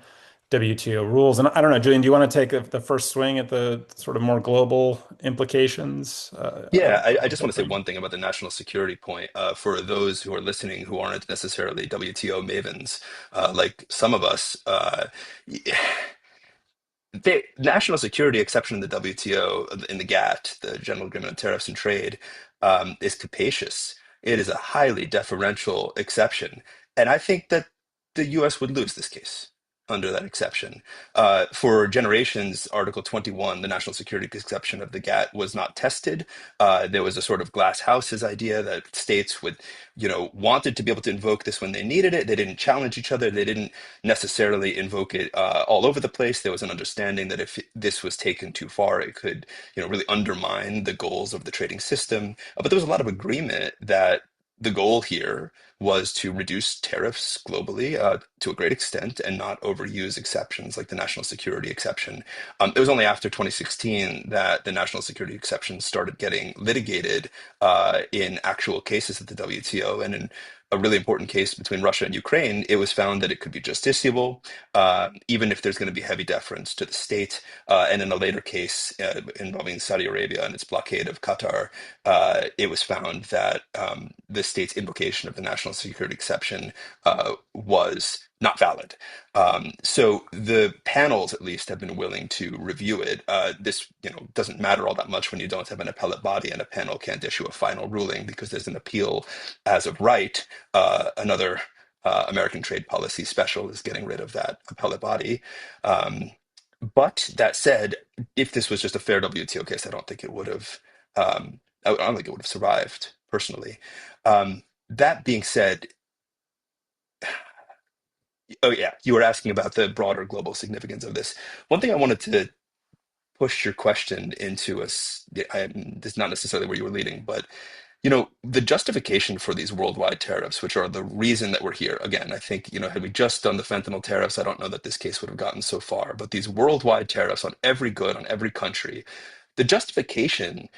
rules. And I don't know, Julian, do you want to take the first swing at the sort of more global implications Yeah, I of just the want to say agreement? one thing about the national security point. For those who are listening who aren't necessarily WTO mavens, like some of us, the national security exception in the WTO, in the GATT, the General Agreement on Tariffs and Trade, is capacious. It is a highly deferential exception. And I think that the US would lose this case under that exception. For generations, Article 21, the national security exception of the GATT, was not tested. There was a sort of glass houses idea that states would, wanted to be able to invoke this when they needed it. They didn't challenge each other. They didn't necessarily invoke it all over the place. There was an understanding that if this was taken too far, it could, really undermine the goals of the trading system. But there was a lot of agreement that the goal here was to reduce tariffs globally to a great extent and not overuse exceptions like the national security exception. It was only after 2016 that the national security exception started getting litigated in actual cases at the WTO. And in a really important case between Russia and Ukraine, it was found that it could be justiciable, even if there's going to be heavy deference to the state. And in a later case involving Saudi Arabia and its blockade of Qatar, it was found that the state's invocation of the national security exception was not valid. So the panels, at least, have been willing to review it. This, doesn't matter all that much when you don't have an appellate body, and a panel can't issue a final ruling because there's an appeal as of right. Another American trade policy special is getting rid of that appellate body. Um, but that said, if this was just a fair WTO case, I don't think it would have. I don't think it would have survived personally. That being said, oh yeah, you were asking about the broader global significance of this. One thing I wanted to push your question into us. This is not necessarily where you were leading, but the justification for these worldwide tariffs, which are the reason that we're here. Again, I think, had we just done the fentanyl tariffs, I don't know that this case would have gotten so far. But these worldwide tariffs on every good, on every country, the justification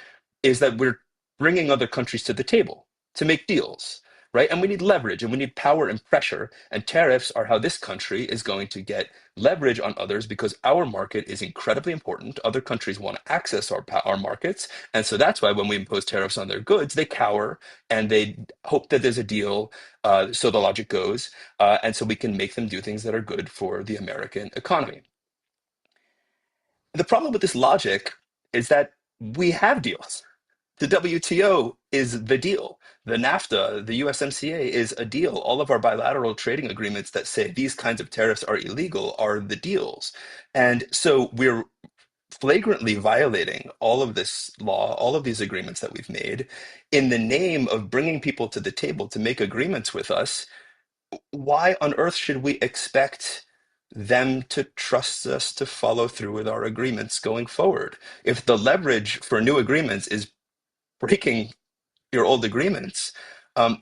is that we're bringing other countries to the table to make deals, right? And we need leverage and we need power and pressure. And tariffs are how this country is going to get leverage on others because our market is incredibly important. Other countries want to access our markets. And so that's why when we impose tariffs on their goods, they cower and they hope that there's a deal. So the logic goes. And so we can make them do things that are good for the American economy. The problem with this logic is that we have deals. The WTO is the deal. The NAFTA, the USMCA is a deal. All of our bilateral trading agreements that say these kinds of tariffs are illegal are the deals. And so we're flagrantly violating all of this law, all of these agreements that we've made in the name of bringing people to the table to make agreements with us. Why on earth should we expect them to trust us to follow through with our agreements going forward? If the leverage for new agreements is breaking your old agreements,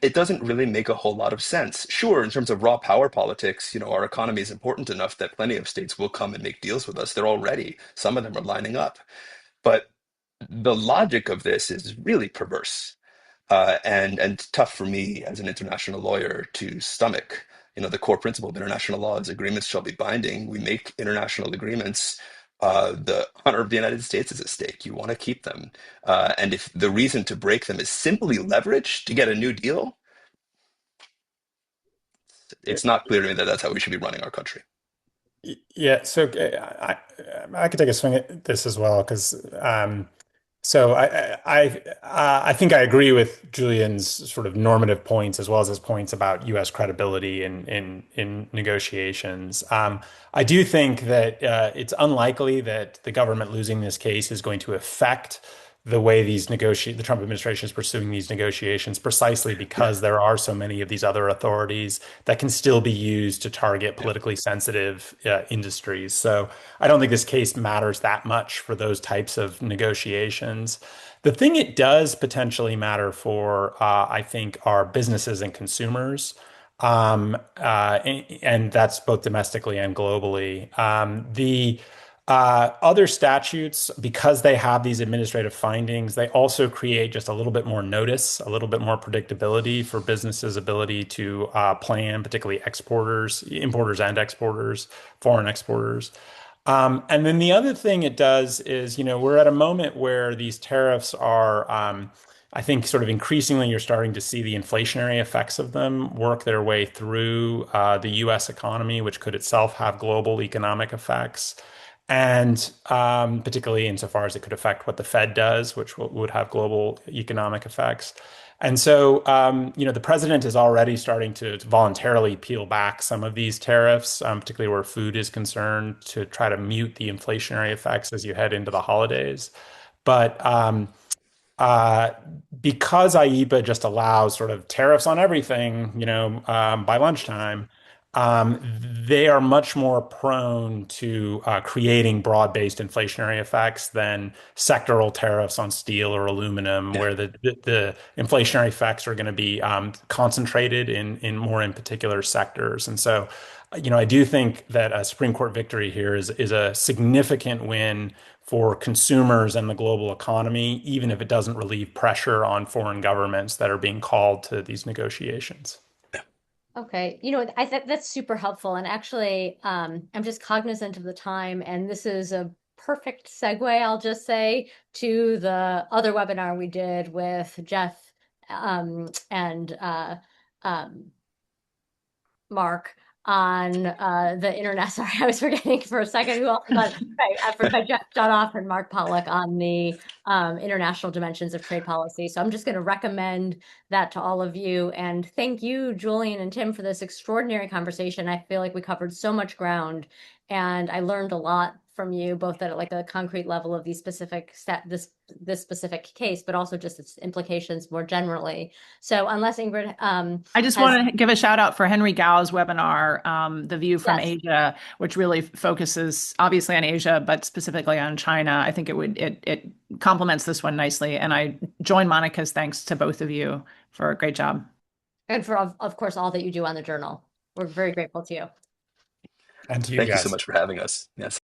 it doesn't really make a whole lot of sense. Sure, in terms of raw power politics, our economy is important enough that plenty of states will come and make deals with us. They're already, some of them are lining up. But the logic of this is really perverse, and tough for me as an international lawyer to stomach. The core principle of international law is agreements shall be binding. We make international agreements. The honor of the United States is at stake. You want to keep them. And if the reason to break them is simply leverage to get a new deal, it's not clear to me that that's how we should be running our country. Yeah, so I could take a swing at this as well because so I think I agree with Julian's sort of normative points as well as his points about U.S. credibility in negotiations. I do think that it's unlikely that the government losing this case is going to affect the way the Trump administration is pursuing these negotiations, precisely because there are so many of these other authorities that can still be used to target Yeah. politically sensitive industries. So I don't think this case matters that much for those types of negotiations. The thing it does potentially matter for, I think, are businesses and consumers. And that's both domestically and globally. The other statutes, because they have these administrative findings, they also create just a little bit more notice, a little bit more predictability for businesses' ability to plan, particularly exporters, importers and exporters, foreign exporters. And then the other thing it does is, we're at a moment where these tariffs are, I think, sort of increasingly, you're starting to see the inflationary effects of them work their way through the US economy, which could itself have global economic effects. And particularly insofar as it could affect what the Fed does, which would have global economic effects. And so, the president is already starting to voluntarily peel back some of these tariffs, particularly where food is concerned, to try to mute the inflationary effects as you head into the holidays. But uh, because IEPA just allows sort of tariffs on everything, by lunchtime, they are much more prone to creating broad-based inflationary effects than sectoral tariffs on steel or aluminum, Yeah. where the inflationary effects are going to be concentrated in particular sectors. And so, I do think that a Supreme Court victory here is a significant win for consumers and the global economy, even if it doesn't relieve pressure on foreign governments that are being called to these negotiations. Okay, I think that's super helpful. And actually, I'm just cognizant of the time, and this is a perfect segue, I'll just say, to the other webinar we did with Jeff and Mark on the internet. Sorry, I was forgetting for a second who else, but right, by Jeff Dunoff and Mark Pollock on the international dimensions of trade policy. So I'm just going to recommend that to all of you. And thank you, Julian and Tim, for this extraordinary conversation. I feel like we covered so much ground, and I learned a lot from you, both at like a concrete level of these specific this specific case, but also just its implications more generally. So unless Ingrid I just has, want to give a shout out for Henry Gao's webinar, The View from yes. Asia, which really focuses obviously on Asia, but specifically on China. I think it complements this one nicely. And I join Monica's thanks to both of you for a great job. And for, of course, all that you do on the journal. We're very grateful to you. And to you Thank you so guys. much for having us. Yes.